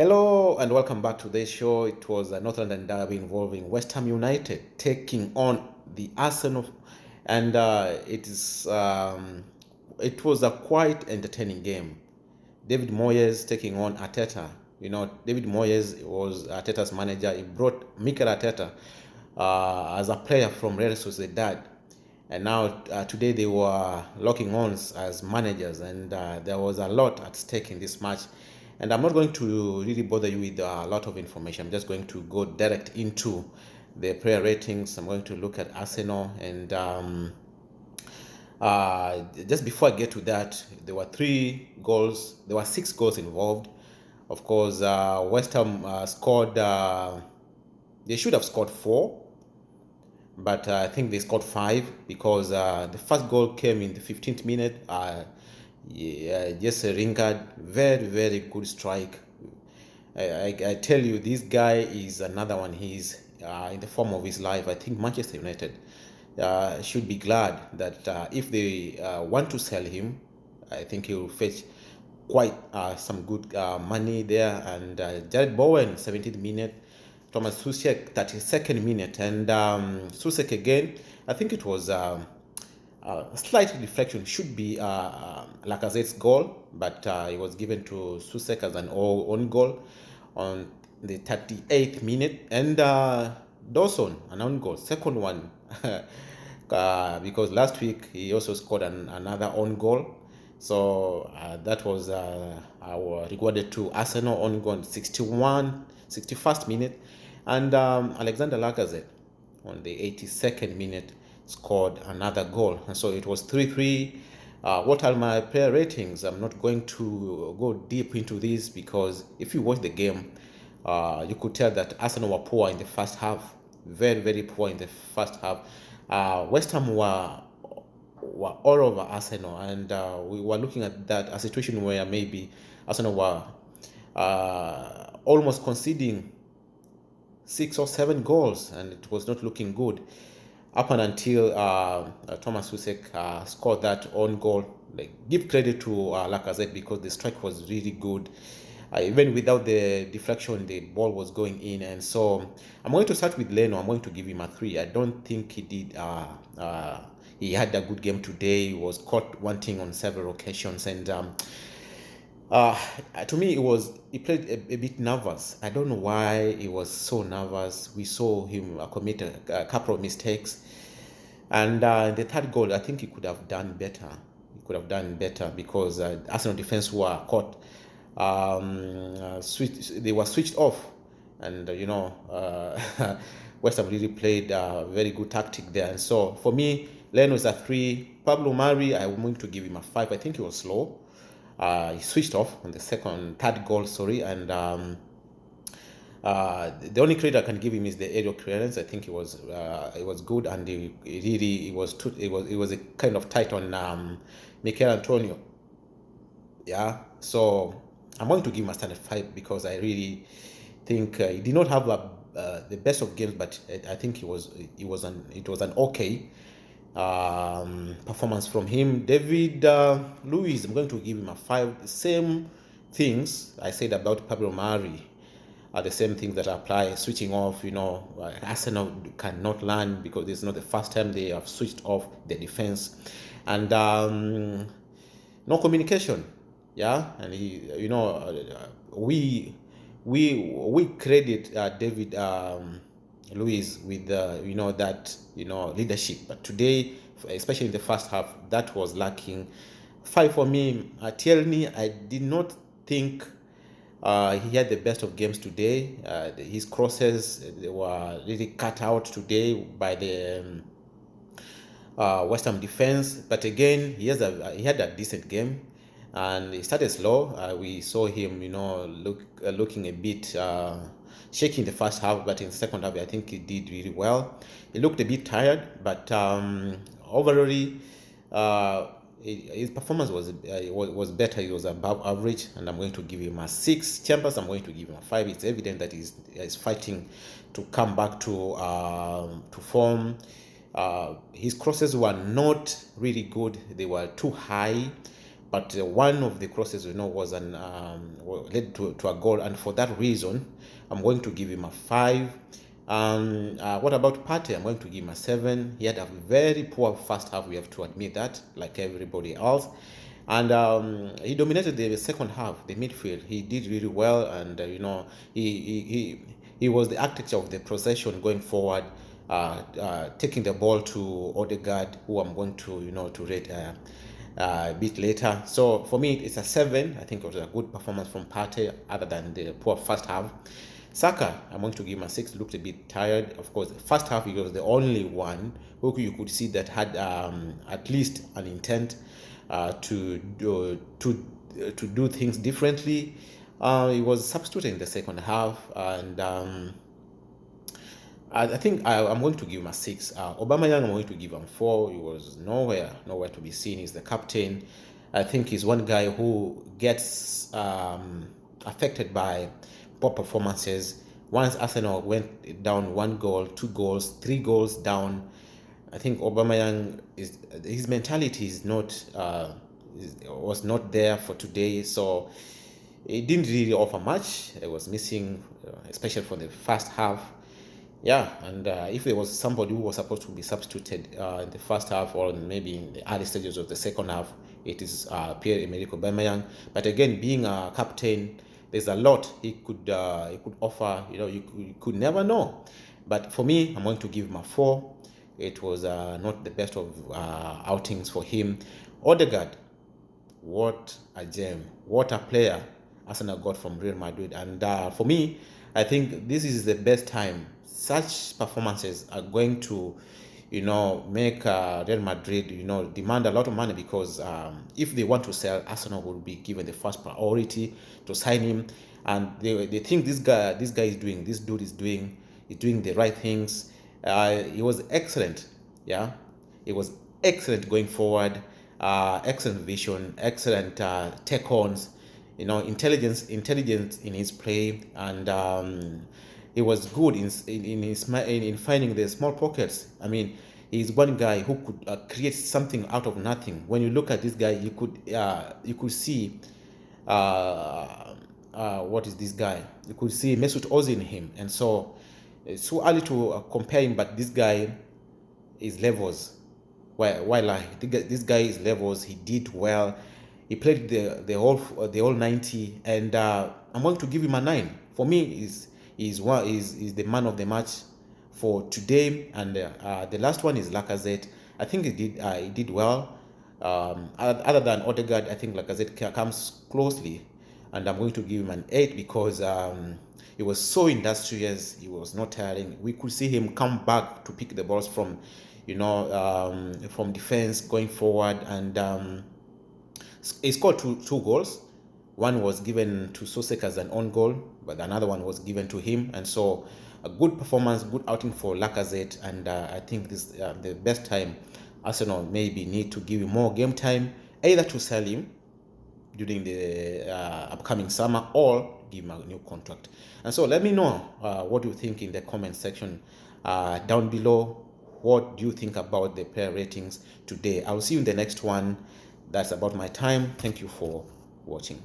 Hello and welcome back to this show. It was a North London derby involving Westham United taking on the Arsenal, and it was a quite entertaining game. David Moyes taking on Arteta. David Moyes was Arteta's manager. He brought Mikel Arteta as a player from Real Sociedad, and now today they were locking horns as managers, and there was a lot at stake in this match. And I'm not going to really bother you with a lot of information. I'm just going to go direct into the player ratings. I'm going to look at Arsenal, and just before I get to that, there were 6 goals involved. Of course, West Ham scored. They should have scored 4, but I think they scored 5 because the first goal came in the 15th minute. Just a Ringard, very, very good strike. I tell you, this guy is another one. He's in the form of his life. I think Manchester United should be glad that if they want to sell him, I think he will fetch quite some good money there. And Jared Bowen, 17th minute. Thomas Susek, 32nd minute. And Susek again, I think it was... slight deflection, should be Lacazette's goal, but it was given to Susek as an own goal on the 38th minute. And Dawson, an own goal, second one, because last week he also scored another own goal. So that was rewarded to Arsenal own goal on 61st minute. And Alexander Lacazette on the 82nd minute scored another goal, and so it was 3-3. What are my player ratings? I'm not going to go deep into this because if you watch the game, you could tell that Arsenal were poor in the first half, very, very poor in the first half. West Ham were all over Arsenal, and we were looking at that a situation where maybe Arsenal were almost conceding 6 or 7 goals, and it was not looking good up and until Thomas Susek scored that own goal. Give credit to Lacazette because the strike was really good. Even without the deflection, the ball was going in. And so I'm going to start with Leno. I'm going to give him a 3. I don't think he did. He had a good game today. He was caught wanting on several occasions, and to me, he played a bit nervous. I don't know why he was so nervous. We saw him commit a couple of mistakes, and the third goal, I think he could have done better. He could have done better because Arsenal defense were caught. They were switched off, and West Ham really played a very good tactic there. And so for me, Leno is a 3. Pablo Mari, I'm going to give him a 5. I think he was slow. He switched off on the third goal, and the only credit I can give him is the aerial clearance. I think it was good, and it was a kind of tight on Mikel Antonio. Yeah, so I'm going to give him a standard 5 because I really think he did not have the best of games, but I think it was an okay performance from him. David Luiz, I'm going to give him a 5. The same things I said about Pablo Mari are the same things that apply. Switching off, Arsenal cannot learn because this is not the first time they have switched off the defense, and no communication. Yeah, and we credit David Luiz with that leadership, but today, especially in the first half, that was lacking. 5 for me. Tierney, I did not think he had the best of games today. His crosses, they were really cut out today by the West Ham defense, but again, he had a decent game. And he started slow. We saw him, looking a bit shaky in the first half, but in the second half, I think he did really well. He looked a bit tired, but overall, his performance was better. He was above average, and I'm going to give him a 6. Chambers, I'm going to give him a 5. It's evident that he's fighting to come back to form. His crosses were not really good. They were too high. but one of the crosses was led to a goal, and for that reason, I'm going to give him a 5. What about Partey? I'm going to give him a 7. He had a very poor first half. We have to admit that, like everybody else. And he dominated the second half, the midfield. He did really well, and he was the architect of the possession going forward, taking the ball to Odegaard, who I'm going to rate a bit later. So for me, it's a 7. I think it was a good performance from Partey, other than the poor first half. Saka, I'm going to give him a 6. Looked a bit tired. Of course, the first half he was the only one who you could see that had at least an intent to do things differently. He was substituted in the second half, and I think I'm going to give him a 6. Aubameyang, I'm going to give him 4. He was nowhere to be seen. He's the captain. I think he's one guy who gets affected by poor performances. Once Arsenal went down 1 goal, 2 goals, 3 goals down, I think Aubameyang his mentality was not there for today. So it didn't really offer much. It was missing, especially for the first half. Yeah, and if there was somebody who was supposed to be substituted in the first half, or maybe in the early stages of the second half, it is Pierre-Emerick Aubameyang. But again, being a captain, there's a lot he could offer. You could never know. But for me, I'm going to give him a 4. It was not the best of outings for him. Odegaard, what a gem, what a player Arsenal got from Real Madrid. And for me, I think this is the best time. Such performances are going to, make Real Madrid, demand a lot of money, because if they want to sell, Arsenal will be given the first priority to sign him. And they think this dude is doing the right things. He was excellent. Yeah, it was excellent going forward. Excellent vision, excellent take-ons. Intelligence in his play, and he was good in finding the small pockets. I mean, he's one guy who could create something out of nothing. When you look at this guy, you could see what is this guy? You could see Mesut Ozil in him, and so it's too early to compare him. But this guy is levels. Why lie? This guy is levels. He did well. He played the whole 90, and I'm going to give him a 9. For me, is the man of the match for today. And the last one is Lacazette. I think he did well. Other than Odegaard, I think Lacazette comes closely, and I'm going to give him an 8, because he was so industrious. He was not tiring. We could see him come back to pick the balls from defense going forward, and he scored two goals. One was given to Sosek as an own goal, but another one was given to him. And so a good performance, good outing for Lacazette. And I think this the best time Arsenal maybe need to give him more game time, either to sell him during the upcoming summer, or give him a new contract. And so let me know what you think in the comment section down below. What do you think about the player ratings today? I'll see you in the next one. That's about my time. Thank you for watching.